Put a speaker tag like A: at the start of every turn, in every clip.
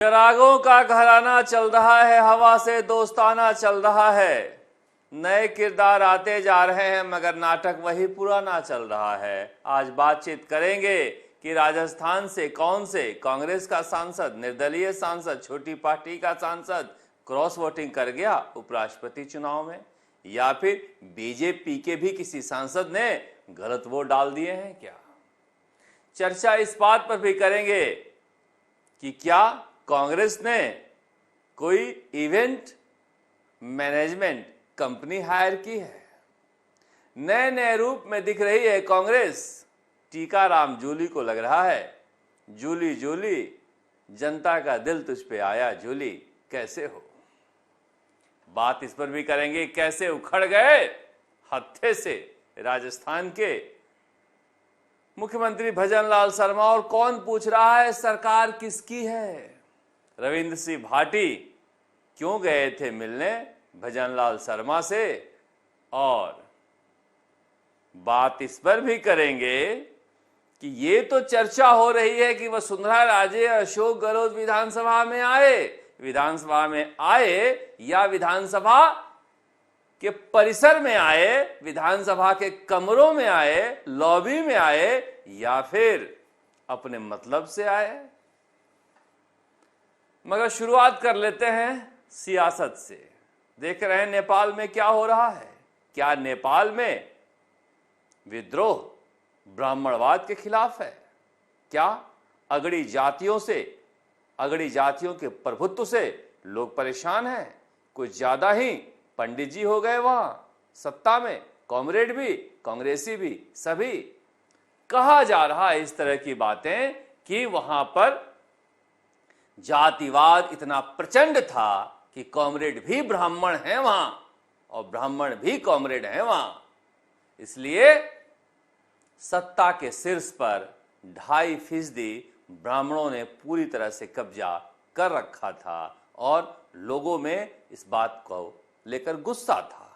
A: चिरागों का घराना चल रहा है, हवा से दोस्ताना चल रहा है। नए किरदार आते जा रहे हैं मगर नाटक वही पुराना चल रहा है। आज बातचीत करेंगे कि राजस्थान से कौन से कांग्रेस का सांसद, निर्दलीय सांसद, छोटी पार्टी का सांसद क्रॉस वोटिंग कर गया उपराष्ट्रपति चुनाव में, या फिर बीजेपी के भी किसी सांसद ने गलत वोट डाल दिए हैं क्या। चर्चा इस बात पर भी करेंगे कि क्या कांग्रेस ने कोई इवेंट मैनेजमेंट कंपनी हायर की है। नए नए रूप में दिख रही है कांग्रेस। टीकाराम जूली को लग रहा है जूली जूली जनता का दिल तुझ पे आया जूली, कैसे हो। बात इस पर भी करेंगे कैसे उखड़ गए हत्थे से राजस्थान के मुख्यमंत्री भजनलाल शर्मा, और कौन पूछ रहा है सरकार किसकी है। रविंद्र सिंह भाटी क्यों गए थे मिलने भजनलाल शर्मा से, और बात इस पर भी करेंगे कि ये तो चर्चा हो रही है कि वसुंधरा राजे अशोक गहलोत विधानसभा में आए या विधानसभा के परिसर में आए, विधानसभा के कमरों में आए, लॉबी में आए, या फिर अपने मतलब से आए। मगर शुरुआत कर लेते हैं सियासत से। देख रहे हैं नेपाल में क्या हो रहा है। क्या नेपाल में विद्रोह ब्राह्मणवाद के खिलाफ है? क्या अगड़ी जातियों के प्रभुत्व से लोग परेशान हैं? कुछ ज्यादा ही पंडित जी हो गए वहां सत्ता में, कॉमरेड भी, कांग्रेसी भी, सभी। कहा जा रहा है इस तरह की बातें कि वहां पर जातिवाद इतना प्रचंड था कि कॉमरेड भी ब्राह्मण हैं वहां और ब्राह्मण भी कॉमरेड हैं वहां। इसलिए सत्ता के शीर्ष पर 2.5% ब्राह्मणों ने पूरी तरह से कब्जा कर रखा था और लोगों में इस बात को लेकर गुस्सा था।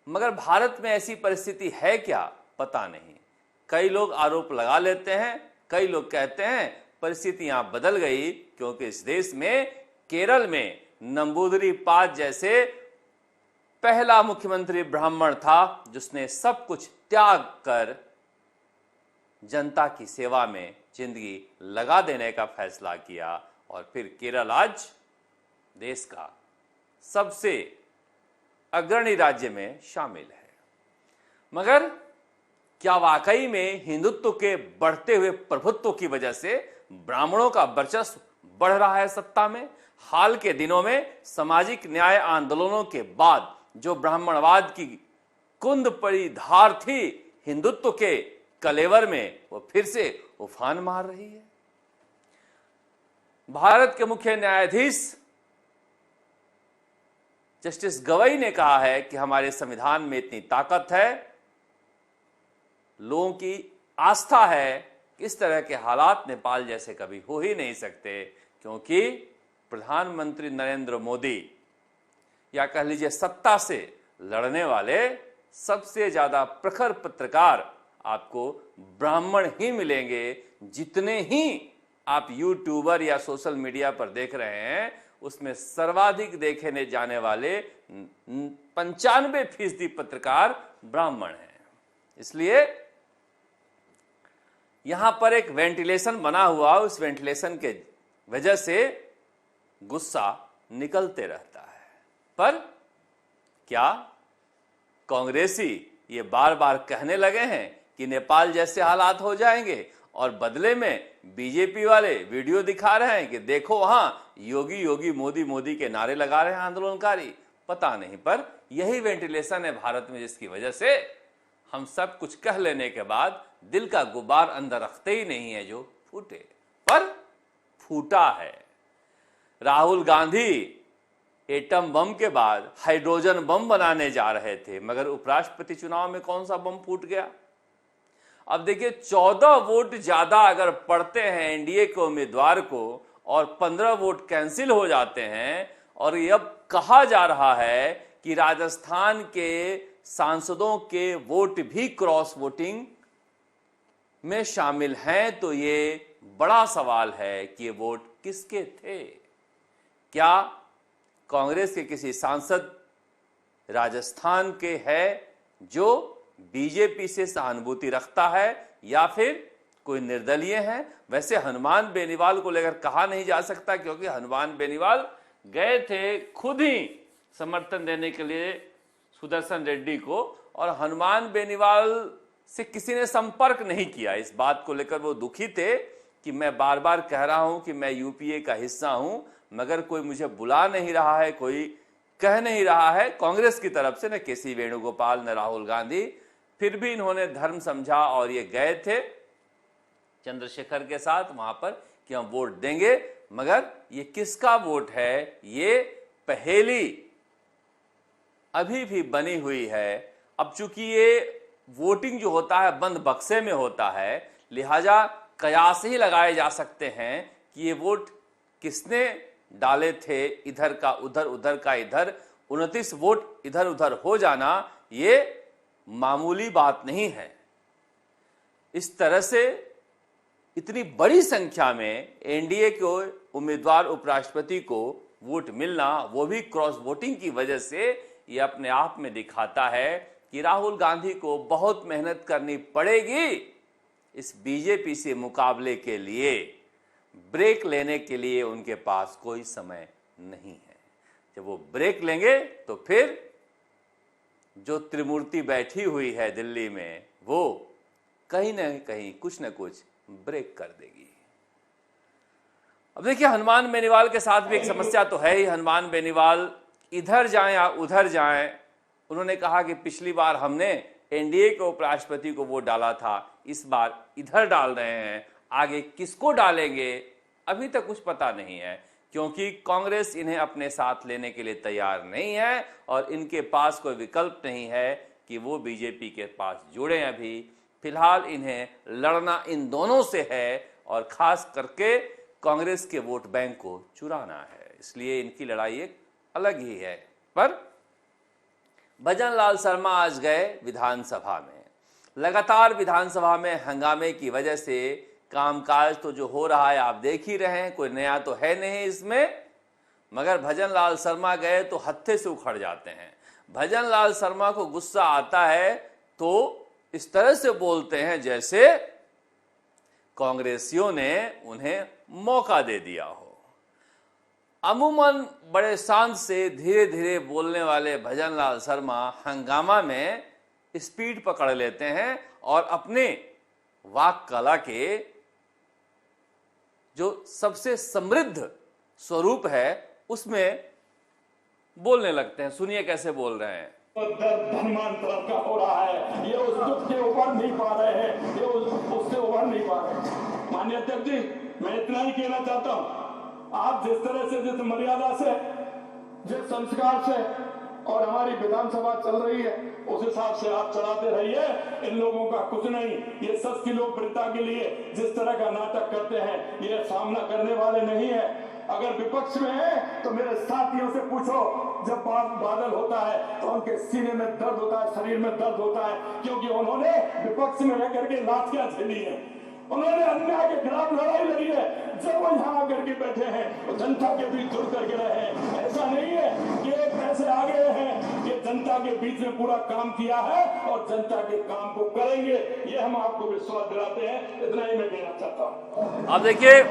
A: मगर भारत में ऐसी परिस्थिति है क्या, पता नहीं। कई लोग आरोप लगा लेते हैं, कई लोग कहते हैं परिस्थितियां बदल गई क्योंकि इस देश में केरल में नंबूदरी पाल जैसे पहला मुख्यमंत्री ब्राह्मण था जिसने सब कुछ त्याग कर जनता की सेवा में जिंदगी लगा देने का फैसला किया, और फिर केरल आज देश का सबसे अग्रणी राज्य में शामिल है। मगर क्या वाकई में हिंदुत्व के बढ़ते हुए प्रभुत्व की वजह से ब्राह्मणों का वर्चस्व बढ़ रहा है सत्ता में? हाल के दिनों में सामाजिक न्याय आंदोलनों के बाद जो ब्राह्मणवाद की कुंद पड़ी धार थी हिंदुत्व के कलेवर में, वो फिर से उफान मार रही है। भारत के मुख्य न्यायाधीश जस्टिस गवई ने कहा है कि हमारे संविधान में इतनी ताकत है, लोगों की आस्था है, इस तरह के हालात नेपाल जैसे कभी हो ही नहीं सकते, क्योंकि प्रधानमंत्री नरेंद्र मोदी, या कह लीजिए सत्ता से लड़ने वाले सबसे ज्यादा प्रखर पत्रकार आपको ब्राह्मण ही मिलेंगे। जितने ही आप यूट्यूबर या सोशल मीडिया पर देख रहे हैं उसमें सर्वाधिक देखे जाने वाले 95% पत्रकार ब्राह्मण हैं। इसलिए यहां पर एक वेंटिलेशन बना हुआ, उस वेंटिलेशन के वजह से गुस्सा निकलते रहता है। पर क्या कांग्रेसी ये बार बार कहने लगे हैं कि नेपाल जैसे हालात हो जाएंगे, और बदले में बीजेपी वाले वीडियो दिखा रहे हैं कि देखो वहां योगी योगी मोदी मोदी के नारे लगा रहे हैं आंदोलनकारी? पता नहीं, पर यही वेंटिलेशन है भारत में जिसकी वजह से हम सब कुछ कह लेने के बाद दिल का गुबार अंदर रखते ही नहीं है जो फूटे। पर फूटा है। राहुल गांधी एटम बम के बाद हाइड्रोजन बम बनाने जा रहे थे, मगर उपराष्ट्रपति चुनाव में कौन सा बम फूट गया। अब देखिए 14 वोट ज्यादा अगर पड़ते हैं एनडीए के उम्मीदवार को और 15 वोट कैंसिल हो जाते हैं, और अब कहा जा रहा है कि राजस्थान के सांसदों के वोट भी क्रॉस वोटिंग में शामिल हैं, तो ये बड़ा सवाल है कि ये वोट किसके थे? क्या कांग्रेस के किसी सांसद राजस्थान के है जो बीजेपी से सहानुभूति रखता है, या फिर कोई निर्दलीय है? वैसे हनुमान बेनीवाल को लेकर कहा नहीं जा सकता, क्योंकि हनुमान बेनीवाल गए थे खुद ही समर्थन देने के लिए सुदर्शन रेड्डी को, और हनुमान बेनीवाल से किसी ने संपर्क नहीं किया। इस बात को लेकर वो दुखी थे कि मैं बार बार कह रहा हूं कि मैं यूपीए का हिस्सा हूं, मगर कोई मुझे बुला नहीं रहा है, कोई कह नहीं रहा है कांग्रेस की तरफ से, न केसी वेणुगोपाल न राहुल गांधी। फिर भी इन्होंने धर्म समझा और ये गए थे चंद्रशेखर के साथ वहां पर कि हम वोट देंगे। मगर ये किसका वोट है, ये पहेली अभी भी बनी हुई है। अब चूंकि ये वोटिंग जो होता है बंद बक्से में होता है, लिहाजा कयास ही लगाए जा सकते हैं कि ये वोट किसने डाले थे, इधर का उधर उधर का इधर। 29 वोट इधर उधर हो जाना ये मामूली बात नहीं है। इस तरह से इतनी बड़ी संख्या में एनडीए के उम्मीदवार उपराष्ट्रपति को वोट मिलना, वो भी क्रॉस वोटिंग की वजह से, ये अपने आप में दिखाता है कि राहुल गांधी को बहुत मेहनत करनी पड़ेगी इस बीजेपी से मुकाबले के लिए। ब्रेक लेने के लिए उनके पास कोई समय नहीं है। जब वो ब्रेक लेंगे तो फिर जो त्रिमूर्ति बैठी हुई है दिल्ली में, वो कहीं ना कहीं कुछ न कुछ ब्रेक कर देगी। अब देखिए, हनुमान बेनीवाल के साथ भी एक समस्या तो है ही। हनुमान बेनीवाल इधर जाएं या उधर जाएं, उन्होंने कहा कि पिछली बार हमने एनडीए के उपराष्ट्रपति को वोट डाला था, इस बार इधर डाल रहे हैं, आगे किसको डालेंगे अभी तक कुछ पता नहीं है, क्योंकि कांग्रेस इन्हें अपने साथ लेने के लिए तैयार नहीं है और इनके पास कोई विकल्प नहीं है कि वो बीजेपी के पास जुड़ें। अभी फिलहाल इन्हें लड़ना इन दोनों से है और खास करके कांग्रेस के वोट बैंक को चुराना है, इसलिए इनकी लड़ाई एक अलग ही है। पर भजन लाल शर्मा आज गए विधानसभा में। लगातार विधानसभा में हंगामे की वजह से कामकाज तो जो हो रहा है आप देख ही रहे हैं, कोई नया तो है नहीं इसमें। मगर भजन लाल शर्मा गए तो हत्थे से उखड़ जाते हैं। भजन लाल शर्मा को गुस्सा आता है तो इस तरह से बोलते हैं जैसे कांग्रेसियों ने उन्हें मौका दे दिया हो। अमूमन बड़े शांत से धीरे धीरे बोलने वाले भजन लाल शर्मा हंगामा में स्पीड पकड़ लेते हैं और अपने वाक कला के जो सबसे समृद्ध स्वरूप है उसमें बोलने लगते हैं। सुनिए कैसे बोल रहे हैं।
B: धनमान तरफ का हो रहा है, ये उस दुख से उबर नहीं पा रहे हैं, ये उससे उबर नहीं पा रहे। माननीय अध्यक्ष जी, मैं इतना ही कहना चाहता हूँ, आप जिस तरह से, जिस मर्यादा से, जिस संस्कार से और हमारी विधानसभा चल रही है उस हिसाब से आप चलाते रहिए। इन लोगों का कुछ नहीं, ये सच की लोकप्रियता के लिए जिस तरह का नाटक करते हैं ये सामना करने वाले नहीं है। अगर विपक्ष में है तो मेरे साथियों से पूछो, जब बादल होता है तो उनके सीने में दर्द होता है, शरीर में दर्द होता है, क्योंकि उन्होंने विपक्ष में रह करके लाठियां झेली है, उन्होंने अन्याय के खिलाफ लड़ाई लड़ी है। जब वो यहाँ आकर के बैठे हैं तो जनता के बीच जुड़ करके रहे हैं। ऐसा नहीं है कि पैसे आ गए हैं, ये जनता के बीच में पूरा काम किया है और जनता के काम को करेंगे, ये हम आपको विश्वास दिलाते हैं। इतना ही मैं कहना चाहता हूँ।
A: अब देखिए,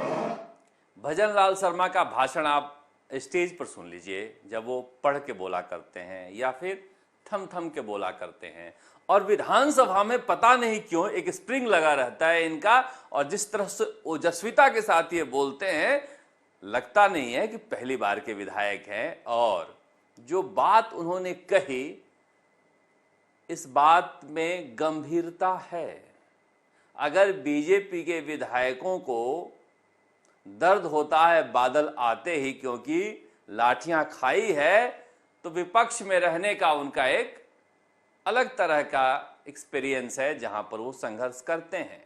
A: भजन लाल शर्मा का भाषण आप स्टेज पर सुन लीजिए, जब वो पढ़ के बोला करते हैं या फिर थम थम के बोला करते हैं, और विधानसभा में पता नहीं क्यों एक स्प्रिंग लगा रहता है इनका, और जिस तरह से ओजस्विता के साथ ये बोलते हैं, लगता नहीं है कि पहली बार के विधायक हैं। और जो बात उन्होंने कही, इस बात में गंभीरता है। अगर बीजेपी के विधायकों को दर्द होता है बादल आते ही, क्योंकि लाठियां खाई है, तो विपक्ष में रहने का उनका एक अलग तरह का एक्सपीरियंस है जहां पर वो संघर्ष करते हैं।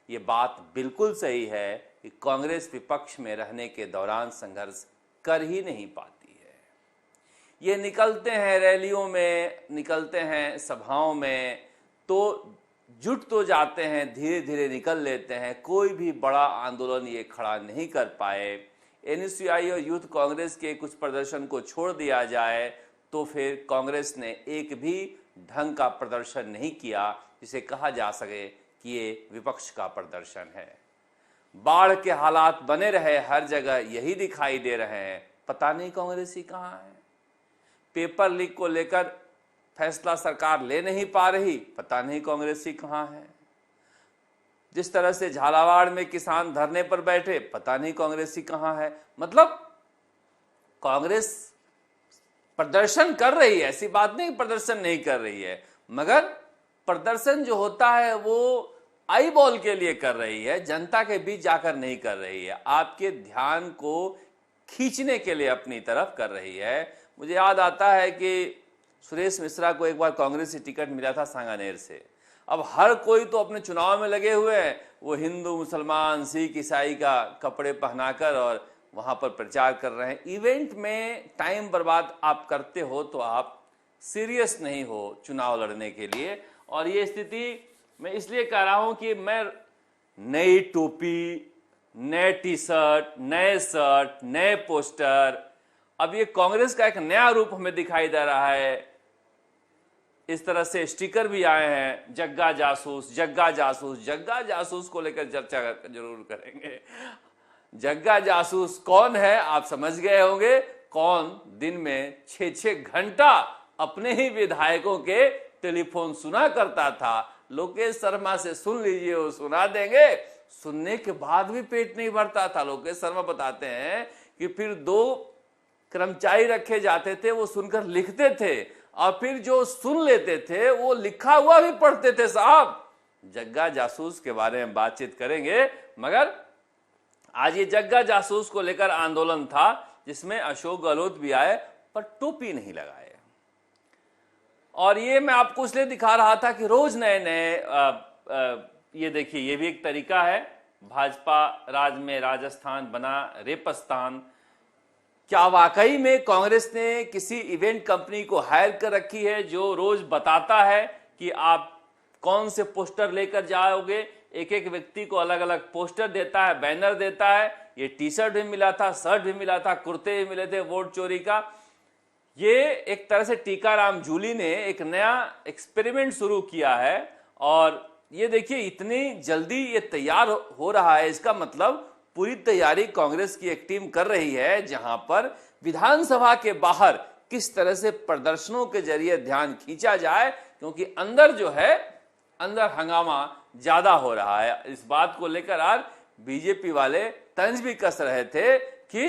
A: ये बात बिल्कुल सही है कि कांग्रेस विपक्ष में रहने के दौरान संघर्ष कर ही नहीं पाती है। ये निकलते हैं रैलियों में, निकलते हैं सभाओं में, तो जुट तो जाते हैं, धीरे धीरे निकल लेते हैं, कोई भी बड़ा आंदोलन ये खड़ा नहीं कर पाए। एनएसयूआई और यूथ कांग्रेस के कुछ प्रदर्शन को छोड़ दिया जाए तो फिर कांग्रेस ने एक भी ढंग का प्रदर्शन नहीं किया जिसे कहा जा सके कि ये विपक्ष का प्रदर्शन है। बाढ़ के हालात बने रहे, हर जगह यही दिखाई दे रहे हैं, पता नहीं कांग्रेसी कहां है। पेपर लीक को लेकर फैसला सरकार ले नहीं पा रही, पता नहीं कांग्रेसी कहां है। जिस तरह से झालावाड़ में किसान धरने पर बैठे, पता नहीं कांग्रेसी कहां है। मतलब कांग्रेस प्रदर्शन कर रही है, ऐसी बात नहीं प्रदर्शन नहीं कर रही है, मगर प्रदर्शन जो होता है वो आई बॉल के लिए कर रही है, जनता के बीच जाकर नहीं कर रही है, आपके ध्यान को खींचने के लिए अपनी तरफ कर रही है। मुझे याद आता है कि सुरेश मिश्रा को एक बार कांग्रेस से टिकट मिला था सांगानेर से। अब हर कोई तो अपने चुनाव में लगे हुए हैं, वो हिंदू मुसलमान सिख ईसाई का कपड़े पहनाकर और वहां पर प्रचार कर रहे हैं। इवेंट में टाइम बर्बाद आप करते हो तो आप सीरियस नहीं हो चुनाव लड़ने के लिए। और ये स्थिति मैं इसलिए कह रहा हूं कि मैं नई टोपी, नए टी शर्ट, नए शर्ट, नए पोस्टर, अब ये कांग्रेस का एक नया रूप हमें दिखाई दे रहा है। इस तरह से स्टिकर भी आए हैं, जग्गा जासूस, जग्गा जासूस। जग्गा जासूस को लेकर चर्चा जरूर करेंगे। जग्गा जासूस कौन है आप समझ गए होंगे। कौन दिन में 6-6 घंटा अपने ही विधायकों के टेलीफोन सुना करता था। लोकेश शर्मा से सुन लीजिए, वो सुना देंगे, सुनने के बाद भी पेट नहीं भरता था। लोकेश शर्मा बताते हैं कि फिर 2 कर्मचारी रखे जाते थे, वो सुनकर लिखते थे और फिर जो सुन लेते थे वो लिखा हुआ भी पढ़ते थे। साहब जग्गा जासूस के बारे में बातचीत करेंगे, मगर आज ये जग्गा जासूस को लेकर आंदोलन था जिसमें अशोक गहलोत भी आए पर टोपी नहीं लगाए। और ये मैं आपको इसलिए दिखा रहा था कि रोज नए नए ये देखिए, ये भी एक तरीका है। भाजपा राज में राजस्थान बना रेपस्तान। क्या वाकई में कांग्रेस ने किसी इवेंट कंपनी को हायर कर रखी है जो रोज बताता है कि आप कौन से पोस्टर लेकर जाओगे। एक एक व्यक्ति को अलग अलग पोस्टर देता है, बैनर देता है। ये टी शर्ट भी मिला था, शर्ट भी मिला था, कुर्ते भी मिले थे वोट चोरी का। ये एक तरह से टीकाराम जूली ने एक नया एक्सपेरिमेंट शुरू किया है। और ये देखिए इतनी जल्दी ये तैयार हो रहा है, इसका मतलब पूरी तैयारी कांग्रेस की एक टीम कर रही है, जहां पर विधानसभा के बाहर किस तरह से प्रदर्शनों के जरिए ध्यान खींचा जाए, क्योंकि अंदर जो है अंदर हंगामा ज्यादा हो रहा है। इस बात को लेकर आज बीजेपी वाले तंज भी कस रहे थे कि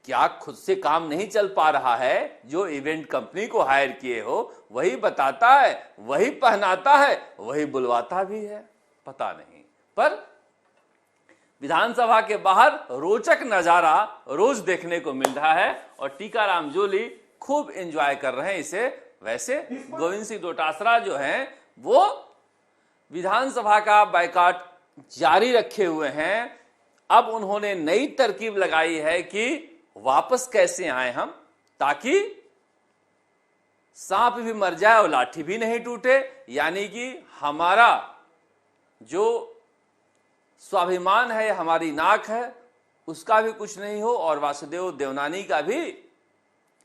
A: क्या खुद से काम नहीं चल पा रहा है। जो इवेंट कंपनी को हायर किए हो वही बताता है, वही पहनाता है, वही बुलवाता भी है, पता नहीं। पर विधानसभा के बाहर रोचक नजारा रोज देखने को मिल रहा है और टीकाराम जूली खूब एंजॉय कर रहे हैं इसे। वैसे गोविंद सिंह डोटासरा जो हैं वो विधानसभा का बायकॉट जारी रखे हुए हैं। अब उन्होंने नई तरकीब लगाई है कि वापस कैसे आए हम, ताकि सांप भी मर जाए और लाठी भी नहीं टूटे। यानी कि हमारा जो स्वाभिमान है, हमारी नाक है, उसका भी कुछ नहीं हो और वासुदेव देवनानी का भी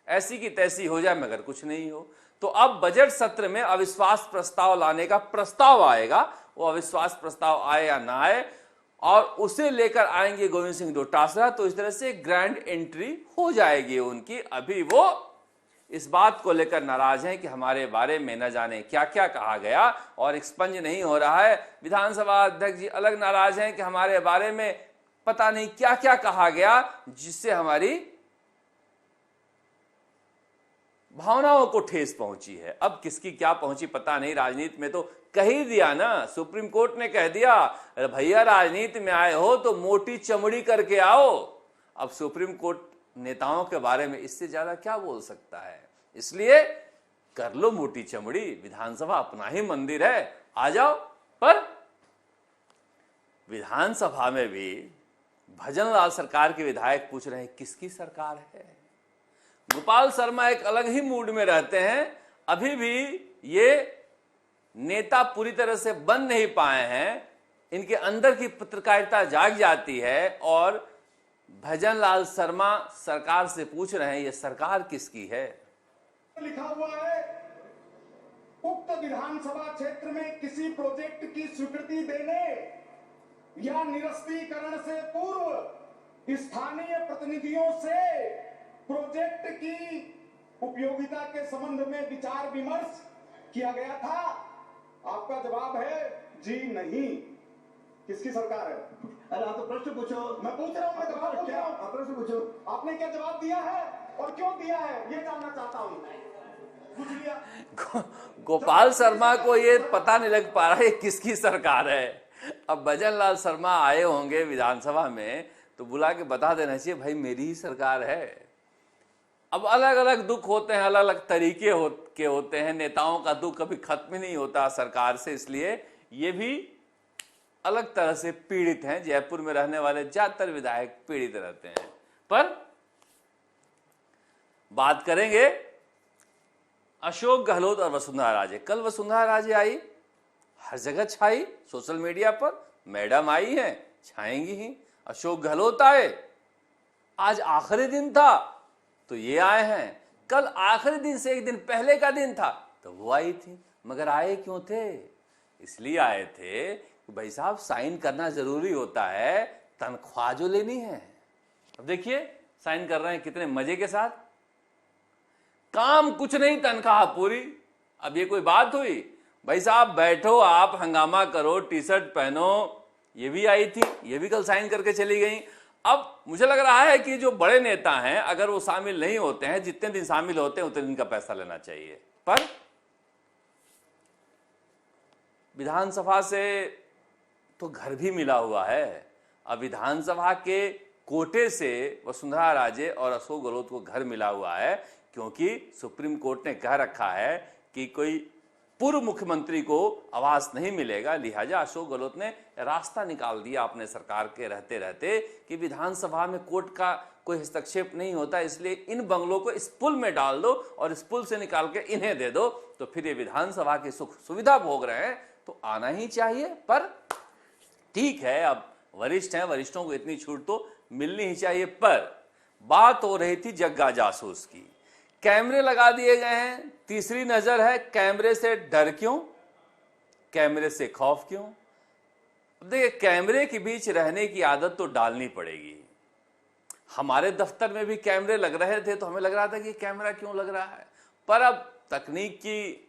A: ऐसी की तैसी हो जाए मगर कुछ नहीं हो। तो अब बजट सत्र में अविश्वास प्रस्ताव लाने का प्रस्ताव आएगा। वो अविश्वास प्रस्ताव आए या ना आए और उसे लेकर आएंगे गोविंद सिंह डोटासरा, तो इस तरह से ग्रैंड एंट्री हो जाएगी उनकी। अभी वो इस बात को लेकर नाराज हैं कि हमारे बारे में न जाने क्या क्या कहा गया और एक्सपंज नहीं हो रहा है। विधानसभा अध्यक्ष जी अलग नाराज हैं कि हमारे बारे में पता नहीं क्या क्या कहा गया जिससे हमारी भावनाओं को ठेस पहुंची है। अब किसकी क्या पहुंची पता नहीं। राजनीति में तो कह ही दिया ना, सुप्रीम कोर्ट ने कह दिया भैया राजनीति में आए हो तो मोटी चमड़ी करके आओ। अब सुप्रीम कोर्ट नेताओं के बारे में इससे ज्यादा क्या बोल सकता है। इसलिए कर लो मोटी चमड़ी, विधानसभा अपना ही मंदिर है, आ जाओ। पर विधानसभा में भी भजनलाल सरकार के विधायक पूछ रहे हैं किसकी सरकार है। गोपाल शर्मा एक अलग ही मूड में रहते हैं। अभी भी ये नेता पूरी तरह से बन नहीं पाए हैं। इनके अंदर की पत्रकारिता जाग जाती है और भजन लाल शर्मा सरकार से पूछ रहे हैं ये सरकार किसकी है।
C: लिखा हुआ है, उक्त विधानसभा क्षेत्र में किसी प्रोजेक्ट की स्वीकृति देने या निरस्तीकरण से पूर्व स्थानीय प्रतिनिधियों से प्रोजेक्ट की उपयोगिता के संबंध में विचार विमर्श किया गया था। आपका जवाब है जी नहीं। किसकी सरकार है?
D: अरे आप तो प्रश्न पूछो।
C: मैं पूछ रहा हूँ, मैं जवाब पूछ रहा हूँ।
D: आप प्रश्न पूछो।
C: आपने क्या जवाब दिया है और क्यों दिया है ये जानना चाहता हूँ। पूछ लिया।
A: गोपाल शर्मा को ये पता नहीं लग पा रहा है किसकी सरकार है। अब भजन लाल शर्मा आए होंगे विधानसभा में तो बुला के बता देना चाहिए भाई मेरी ही सरकार है। अब अलग अलग दुख होते हैं, अलग अलग तरीके के होते हैं। नेताओं का दुख कभी खत्म ही नहीं होता सरकार से, इसलिए ये भी अलग तरह से पीड़ित हैं। जयपुर में रहने वाले ज्यादातर विधायक पीड़ित रहते हैं। पर बात करेंगे अशोक गहलोत और वसुंधरा राजे। कल वसुंधरा राजे आई, हर जगह छाई, सोशल मीडिया पर मैडम आई हैं, छाएंगी ही। अशोक गहलोत आए, आज आखिरी दिन था तो ये आए हैं। कल आखिरी दिन से एक दिन पहले का दिन था तो वो आई थी। मगर आए क्यों थे? इसलिए आए थे कि भाई साहब साइन करना जरूरी होता है, तनख्वाह जो लेनी है। अब देखिए साइन कर रहे हैं कितने मजे के साथ। काम कुछ नहीं, तनख्वाह पूरी। अब ये कोई बात हुई? भाई साहब बैठो, आप हंगामा करो, टी शर्ट पहनो। ये भी आई थी, ये भी कल साइन करके चली गई। अब मुझे लग रहा है कि जो बड़े नेता हैं अगर वो शामिल नहीं होते हैं, जितने दिन शामिल होते हैं उतने दिन का पैसा लेना चाहिए। पर विधानसभा से तो घर भी मिला हुआ है। अब विधानसभा के कोटे से वसुंधरा राजे और अशोक गहलोत को घर मिला हुआ है, क्योंकि सुप्रीम कोर्ट ने कह रखा है कि कोई पूर्व मुख्यमंत्री को आवास नहीं मिलेगा। लिहाजा अशोक गहलोत ने रास्ता निकाल दिया अपने सरकार के रहते रहते कि विधानसभा में कोर्ट का कोई हस्तक्षेप नहीं होता, इसलिए इन बंगलों को इस पुल में डाल दो और इस पुल से निकाल के इन्हें दे दो, तो फिर ये विधानसभा की सुख सुविधा भोग रहे हैं तो आना ही चाहिए। पर ठीक है, अब वरिष्ठ हैं, वरिष्ठों को इतनी छूट तो मिलनी ही चाहिए। पर बात हो रही थी जग्गा जासूस की। कैमरे लगा दिए गए हैं, तीसरी नजर है। कैमरे से डर क्यों? कैमरे से खौफ क्यों? देखिए, कैमरे के बीच रहने की आदत तो डालनी पड़ेगी। हमारे दफ्तर में भी कैमरे लग रहे थे तो हमें लग रहा था कि कैमरा क्यों लग रहा है। पर अब तकनीक की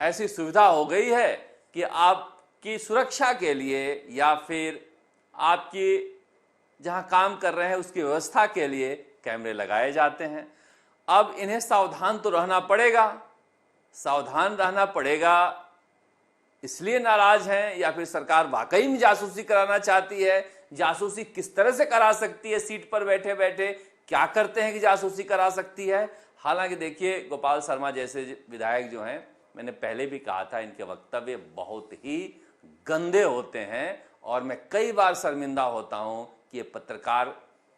A: ऐसी सुविधा हो गई है कि आपकी सुरक्षा के लिए या फिर आपकी जहां काम कर रहे हैं उसकी व्यवस्था के लिए कैमरे लगाए जाते हैं। अब इन्हें सावधान तो रहना पड़ेगा। सावधान रहना पड़ेगा इसलिए नाराज हैं या फिर सरकार वाकई में जासूसी कराना चाहती है? जासूसी किस तरह से करा सकती है? सीट पर बैठे बैठे क्या करते हैं कि जासूसी करा सकती है? हालांकि देखिए, गोपाल शर्मा जैसे विधायक जो हैं, मैंने पहले भी कहा था, इनके वक्तव्य बहुत ही गंदे होते हैं और मैं कई बार शर्मिंदा होता हूं कि ये पत्रकार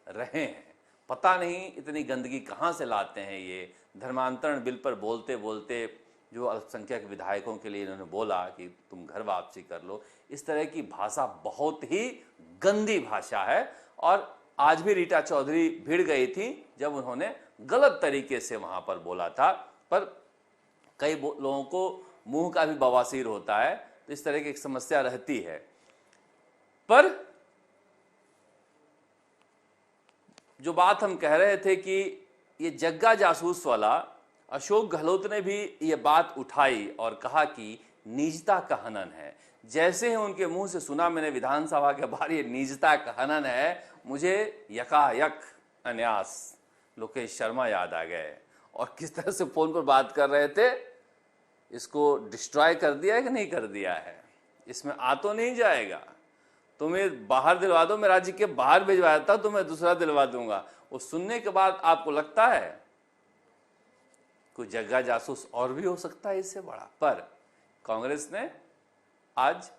A: रहे हैं। पता नहीं इतनी गंदगी कहां से लाते हैं ये। धर्मांतरण बिल पर बोलते बोलते जो अल्पसंख्यक विधायकों के लिए इन्होंने बोला कि तुम घर वापसी कर लो, इस तरह की भाषा बहुत ही गंदी भाषा है। और आज भी रीटा चौधरी भिड़ गई थी जब उन्होंने गलत तरीके से वहां पर बोला था। पर कई लोगों को मुंह का भी बवासीर होता है, तो इस तरह की एक समस्या रहती है। पर जो बात हम कह रहे थे कि ये जग्गा जासूस वाला, अशोक गहलोत ने भी ये बात उठाई और कहा कि निजता का हनन है। जैसे ही उनके मुंह से सुना मैंने विधानसभा के बाहर ये निजता का हनन है, मुझे यकायक अन्यास लोकेश शर्मा याद आ गए और किस तरह से फोन पर बात कर रहे थे। इसको डिस्ट्रॉय कर दिया है कि नहीं कर दिया है, इसमें आ तो नहीं जाएगा। तुम्हें बाहर दिलवा दो, मैं राज्य के बाहर भिजवाया था, तुम्हें दूसरा दिलवा दूंगा। वो सुनने के बाद आपको लगता है कोई जग्गा जासूस और भी हो सकता है इससे बड़ा। पर कांग्रेस ने आज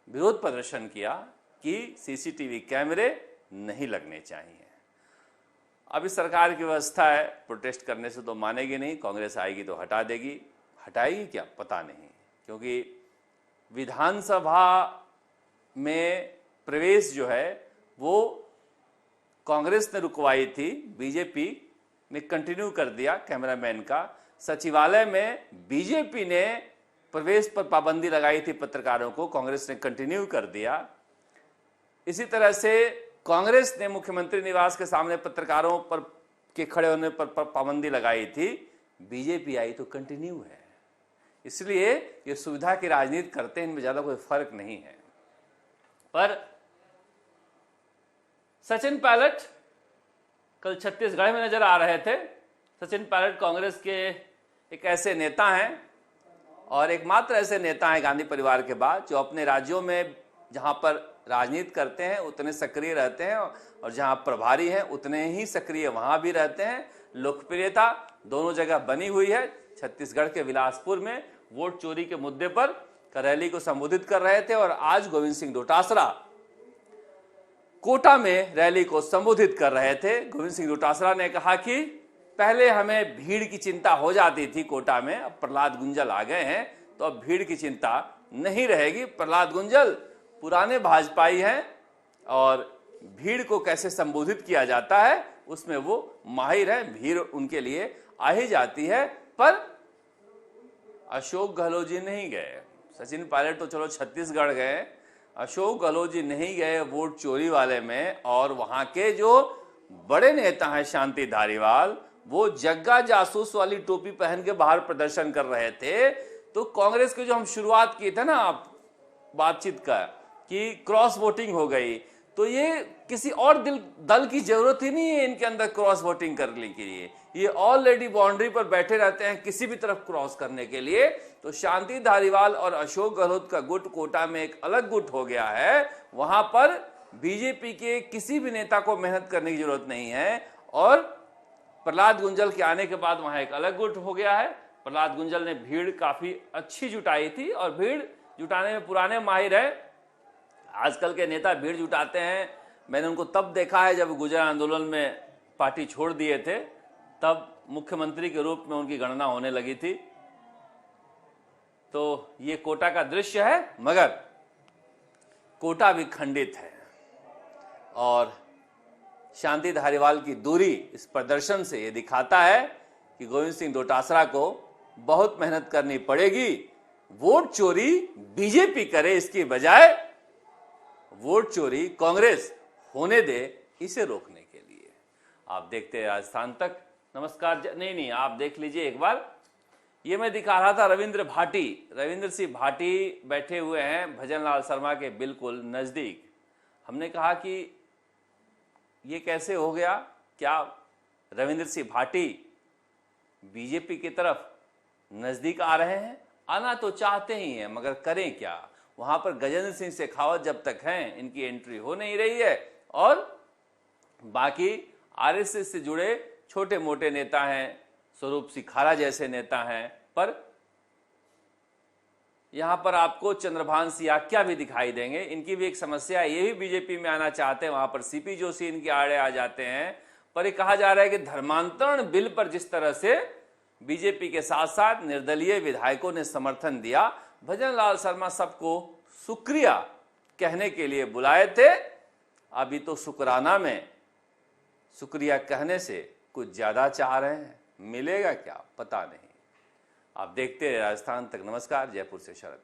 A: विरोध प्रदर्शन किया कि सीसीटीवी कैमरे नहीं लगने चाहिए। अब इस सरकार की व्यवस्था है, प्रोटेस्ट करने से तो मानेगी नहीं। कांग्रेस आएगी तो हटा देगी, हटाएगी क्या पता नहीं, क्योंकि विधानसभा में प्रवेश जो है वो कांग्रेस ने रुकवाई थी, बीजेपी ने कंटिन्यू कर दिया कैमरामैन का। सचिवालय में बीजेपी ने प्रवेश पर पाबंदी लगाई थी पत्रकारों को, कांग्रेस ने कंटिन्यू कर दिया। इसी तरह से कांग्रेस ने मुख्यमंत्री निवास के सामने पत्रकारों पर के खड़े होने पर पाबंदी लगाई थी, बीजेपी आई तो कंटिन्यू है। इसलिए ये सुविधा की राजनीति करते हैं, इनमें ज्यादा कोई फर्क नहीं है। पर सचिन पायलट कल छत्तीसगढ़ में नजर आ रहे थे। सचिन पायलट कांग्रेस के एक ऐसे नेता हैं और एकमात्र ऐसे नेता हैं गांधी परिवार के बाद जो अपने राज्यों में जहां पर राजनीति करते हैं उतने सक्रिय रहते हैं और जहां प्रभारी हैं उतने ही सक्रिय वहां भी रहते हैं। लोकप्रियता दोनों जगह बनी हुई है। छत्तीसगढ़ के बिलासपुर में वोट चोरी के मुद्दे पर रैली को संबोधित कर रहे थे और आज गोविंद सिंह डोटासरा कोटा में रैली को संबोधित कर रहे थे। गोविंद सिंह डोटासरा ने कहा कि पहले हमें भीड़ की चिंता हो जाती थी कोटा में, अब प्रहलाद गुंजल आ गए हैं तो अब भीड़ की चिंता नहीं रहेगी। प्रहलाद गुंजल पुराने भाजपाई हैं और भीड़ को कैसे संबोधित किया जाता है उसमें वो माहिर हैं, भीड़ उनके लिए आ ही जाती है। पर अशोक गहलोत जी नहीं गए। सचिन पायलट तो चलो छत्तीसगढ़ गए, अशोक गहलोत जी नहीं गए वोट चोरी वाले में। और वहां के जो बड़े नेता हैं शांति धारीवाल, वो जग्गा जासूस वाली टोपी पहन के बाहर प्रदर्शन कर रहे थे। तो कांग्रेस की जो हम शुरुआत की थे ना बातचीत का कि क्रॉस वोटिंग हो गई, तो ये किसी और दल की जरूरत ही नहीं है इनके अंदर क्रॉस वोटिंग करने के लिए। ये ऑलरेडी बाउंड्री पर बैठे रहते हैं किसी भी तरफ क्रॉस करने के लिए। तो शांति धारीवाल और अशोक गहलोत का गुट कोटा में एक अलग गुट हो गया है। वहां पर बीजेपी के किसी भी नेता को मेहनत करने की जरूरत नहीं है। और प्रहलाद गुंजल के आने के बाद वहां एक अलग गुट हो गया है। प्रहलाद गुंजल ने भीड़ काफी अच्छी जुटाई थी और भीड़ जुटाने में पुराने माहिर है। आजकल के नेता भीड़ जुटाते हैं, मैंने उनको तब देखा है जब गुजरात आंदोलन में पार्टी छोड़ दिए थे, तब मुख्यमंत्री के रूप में उनकी गणना होने लगी थी। तो ये कोटा का दृश्य है, मगर कोटा भी खंडित है और शांति धारीवाल की दूरी इस प्रदर्शन से ये दिखाता है कि गोविंद सिंह डोटासरा को बहुत मेहनत करनी पड़ेगी। वोट चोरी बीजेपी करे इसकी बजाय वोट चोरी कांग्रेस होने दे, इसे रोकने के लिए। आप देखते हैं राजस्थान तक। नमस्कार। नहीं, आप देख लीजिए एक बार। ये मैं दिखा रहा था रविंद्र सिंह भाटी बैठे हुए हैं भजनलाल शर्मा के बिल्कुल नजदीक। हमने कहा कि ये कैसे हो गया, क्या रविंद्र सिंह भाटी बीजेपी की तरफ नजदीक आ रहे हैं? आना तो चाहते ही हैं, मगर करें क्या? वहां पर गजेंद्र सिंह शेखावत जब तक हैं इनकी एंट्री हो नहीं रही है और बाकी आरएसएस से जुड़े छोटे मोटे नेता हैं, स्वरूप सिखारा जैसे नेता हैं। पर यहां पर आपको चंद्रभान सियाकिया भी दिखाई देंगे। इनकी भी एक समस्या है, ये भी बीजेपी में आना चाहते हैं। वहां पर सीपी जोशी इनके आड़े आ जाते हैं। पर ये कहा जा रहा है कि धर्मांतरण बिल पर जिस तरह से बीजेपी के साथ साथ निर्दलीय विधायकों ने समर्थन दिया, भजनलाल शर्मा सबको शुक्रिया कहने के लिए बुलाए थे। अभी तो शुक्राना में शुक्रिया कहने से कुछ ज्यादा चाह रहे हैं, मिलेगा क्या पता नहीं। आप देखते हैं राजस्थान तक। नमस्कार। जयपुर से शरद।